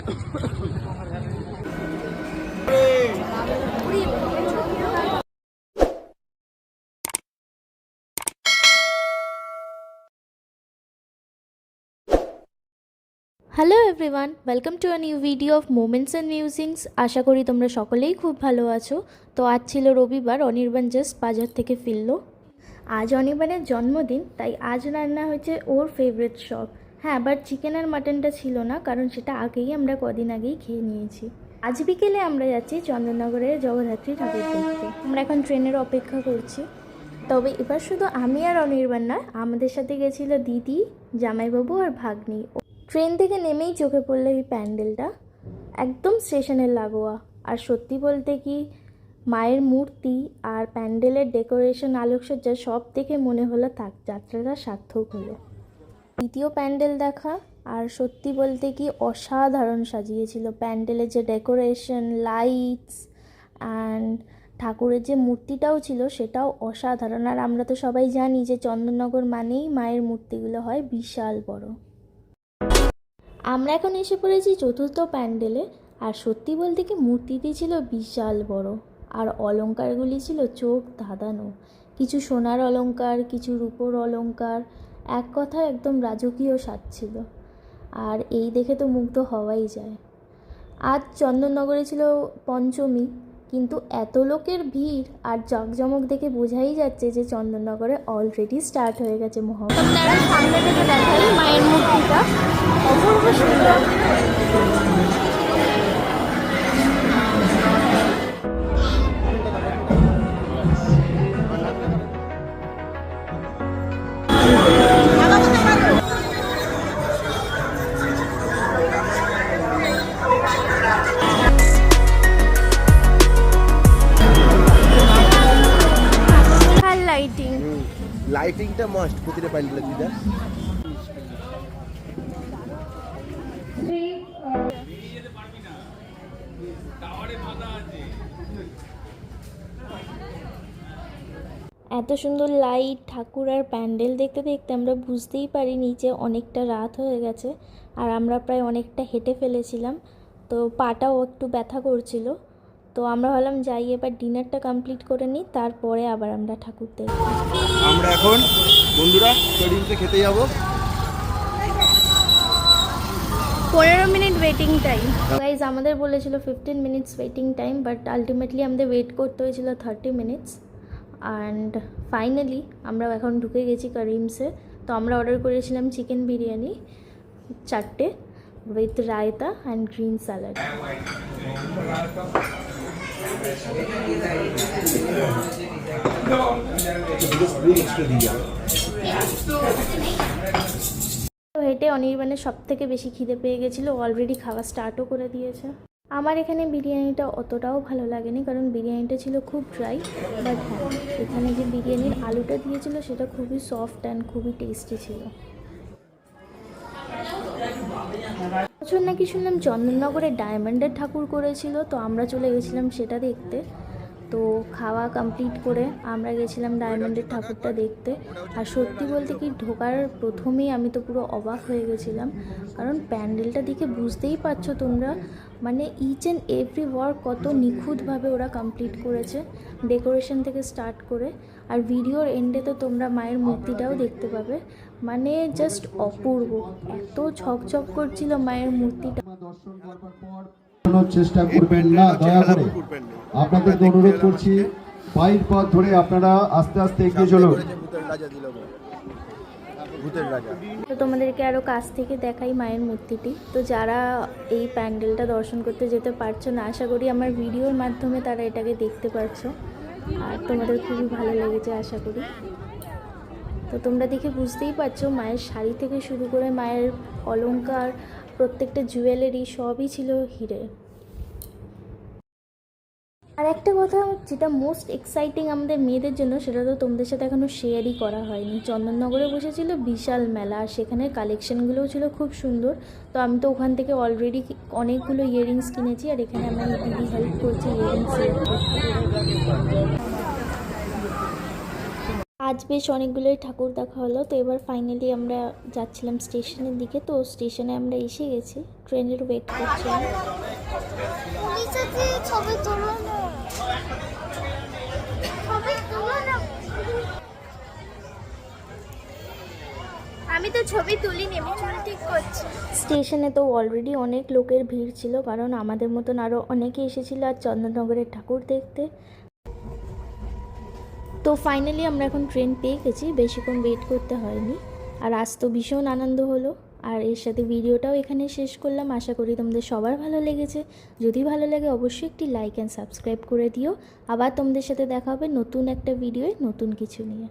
Hello everyone, welcome to a new video of moments and musings. আশা করি তোমরা সকলেই খুব ভালো আছো। তো আজ ছিল রবিবার, অনির্বাণ জাস্ট বাজার থেকে ফিরলো। আজ অনির্বাণের জন্মদিন, তাই আজ রান্না হয়েছে ওর ফেভারিট সব। হ্যাঁ, বাট চিকেন আর মাটনটা ছিল না, কারণ সেটা আমরা কদিন আগেই খেয়ে নিয়েছি। আজ বিকেলে আমরা যাচ্ছি চন্দননগরের জগদ্ধাত্রী ঠাকুর দেখতে। আমরা এখন ট্রেনের অপেক্ষা করছি। তবে এবার শুধু আমি আর অনির্বাণ নয়, আমাদের সাথে গেছিলো দিদি, জামাইবাবু আর ভাগ্নি। ট্রেন থেকে নেমেই চোখে পড়লো এই প্যান্ডেলটা, একদম স্টেশনের লাগোয়া। আর সত্যি বলতে কি, মায়ের মূর্তি আর প্যান্ডেলের ডেকোরেশন, আলোকসজ্জা সব দেখে মনে হলো থাক, যাত্রাটা সার্থক হলো। দ্বিতীয় প্যান্ডেল দেখা, আর সত্যি বলতে কি অসাধারণ সাজিয়েছিল। প্যান্ডেলের যে ডেকোরেশন, লাইটস অ্যান্ড ঠাকুরের যে মূর্তিটাও ছিল সেটাও অসাধারণ। আর আমরা তো সবাই জানি যে চন্দননগর মানেই মায়ের মূর্তিগুলো হয় বিশাল বড়। আমরা এখন এসে পড়েছি চতুর্থ প্যান্ডেলে। আর সত্যি বলতে কি মূর্তিটি ছিল বিশাল বড়, আর অলংকারগুলি ছিল চোখ ধাঁধানো। কিছু সোনার অলংকার, কিছু রূপোর অলংকার, এক কথায় একদম রাজকীয় সাজছিল। আর এই দেখে তো মুগ্ধ হওয়াই যায়। আজ চন্দননগরে ছিল পঞ্চমী, কিন্তু এত লোকের ভিড় আর জাঁকজমক দেখে বোঝাই যাচ্ছে যে চন্দননগরে অলরেডি স্টার্ট হয়ে গেছে মহোৎসব। সামনে থেকে দেখাই মায়ের মূর্তিটা, অপূর্ব সুন্দর। লাইটিংটা মাস্ট প্রতিটা প্যান্ডেলে দিদা। এত সুন্দর লাইট, ঠাকুর আর প্যান্ডেল দেখতে দেখতে আমরা বুঝতেই পারিনি যে অনেকটা রাত হয়ে গেছে। আর আমরা প্রায় অনেকটা হেঁটে ফেলেছিলাম, তো পাটাও একটু ব্যথা করছিল। তো আমরা ভাবলাম যাই এবার ডিনারটা কমপ্লিট করে নিই, তারপরে আবার আমরা ঠাকুর দেখব। আমরা এখন বন্ধুরা স্টেডিয়ামে খেতে যাব। 15 মিনিট ওয়েটিং টাইম। গাইজ আমাদের বলেছিল 15 minutes waiting time, but ultimately আমাদের ওয়েট করতে হয়েছিল 30 মিনিটস। অ্যান্ড ফাইনালি আমরা এখন ঢুকে গেছি করিমসে। তো আমরা অর্ডার করেছিলাম চিকেন বিরিয়ানি 4টে with raita and green salad. তো হেঁটে অনির্বাণের সব থেকে বেশি খিদে পেয়ে গেছিলো, অলরেডি খাওয়া স্টার্টও করে দিয়েছে। আমার এখানে বিরিয়ানিটা অতটাও ভালো লাগেনি, কারণ বিরিয়ানিটা ছিল খুব ড্রাই। বাট হ্যাঁ, এখানে যে বিরিয়ানির আলুটা দিয়েছিল সেটা খুবই সফট অ্যান্ড খুবই টেস্টি ছিল। বছর নাকি শুনলাম চন্দননগরে ডায়মন্ডের ঠাকুর করেছিল, তো আমরা চলে গেছিলাম সেটা দেখতে। তো খাওয়া কমপ্লিট করে আমরা গেছিলাম ডায়মন্ডের ঠাকুরটা দেখতে। আর সত্যি বলতে কি ঢোকার প্রথমেই আমি তো পুরো অবাক হয়ে গেছিলাম, কারণ প্যান্ডেলটা দেখে বুঝতেই পারছো তোমরা, মানে ইচ অ্যান্ড এভরি ওয়ার্ক কত নিখুঁতভাবে ওরা কমপ্লিট করেছে, ডেকোরেশন থেকে স্টার্ট করে। আর ভিডিওর এন্ডে তো তোমরা মায়ের মূর্তিটাও দেখতে পাবে, মানে জাস্ট অপূর্ব, এত ঝকঝক করছিল মায়ের মূর্তিটা। চেষ্টা করবেন না, দয়া করে আপনাদেরকে অনুরোধ করছি, পায়ের পথ ধরে আপনারা আস্তে আস্তে এগিয়ে চলুন। তো তোমাদেরকে আরও কাছ থেকে দেখাই মায়ের মূর্তিটি। তো যারা এই প্যান্ডেলটা দর্শন করতে যেতে পারছো না, আশা করি আমার ভিডিওর মাধ্যমে তারা এটাকে দেখতে পারছো, আর তোমাদের খুবই ভালো লেগেছে আশা করি। তো তোমরা দেখে বুঝতেই পারছো মায়ের শাড়ি থেকে শুরু করে মায়ের অলংকার, প্রত্যেকটা জুয়েলারি সবই ছিল হিরে। আর একটা কথা যেটা মোস্ট এক্সাইটিং আমাদের মেয়েদের জন্য, সেটা তো তোমাদের সাথে এখনও শেয়ারই করা হয়নি। চন্দননগরে বসেছিল বিশাল মেলা, আর সেখানে কালেকশানগুলোও ছিল খুব সুন্দর। তো আমি তো ওখান থেকে অলরেডি অনেকগুলো ইয়াররিংস কিনেছি, আর এখানে আমার দিদি হেল্প করছে ইয়াররিংস সিলেক্ট করতে। আজ বেশ অনেকগুলোই ঠাকুর দেখা হলো। তো এবার ফাইনালি আমরা যাচ্ছিলাম স্টেশনের দিকে। তো স্টেশনে আমরা এসে গেছি, ট্রেনের ওয়েট করছি। ছবি তুলো না, ছবি তুলো না। আমি তো ছবি তুলিনি, আমি চুল ঠিক করছি। স্টেশনে তো অলরেডি অনেক লোকের ভিড় ছিল, কারণ আমাদের মতন আরও অনেকে এসেছিলো আর চন্দননগরের ঠাকুর দেখতে। তো ফাইনালি আমরা এখন ট্রেন পেয়ে গেছি, বেশিক্ষণ ওয়েট করতে হয়নি। আর আজ তো ভীষণ আনন্দ হলো। আর এর সাথে ভিডিওটাও এখানে শেষ করলাম। আশা করি তোমাদের সবার ভালো লেগেছে। যদি ভালো লাগে অবশ্যই একটি লাইক অ্যান্ড সাবস্ক্রাইব করে দিও। আবার তোমাদের সাথে দেখা হবে নতুন একটা ভিডিওয় নতুন কিছু নিয়ে।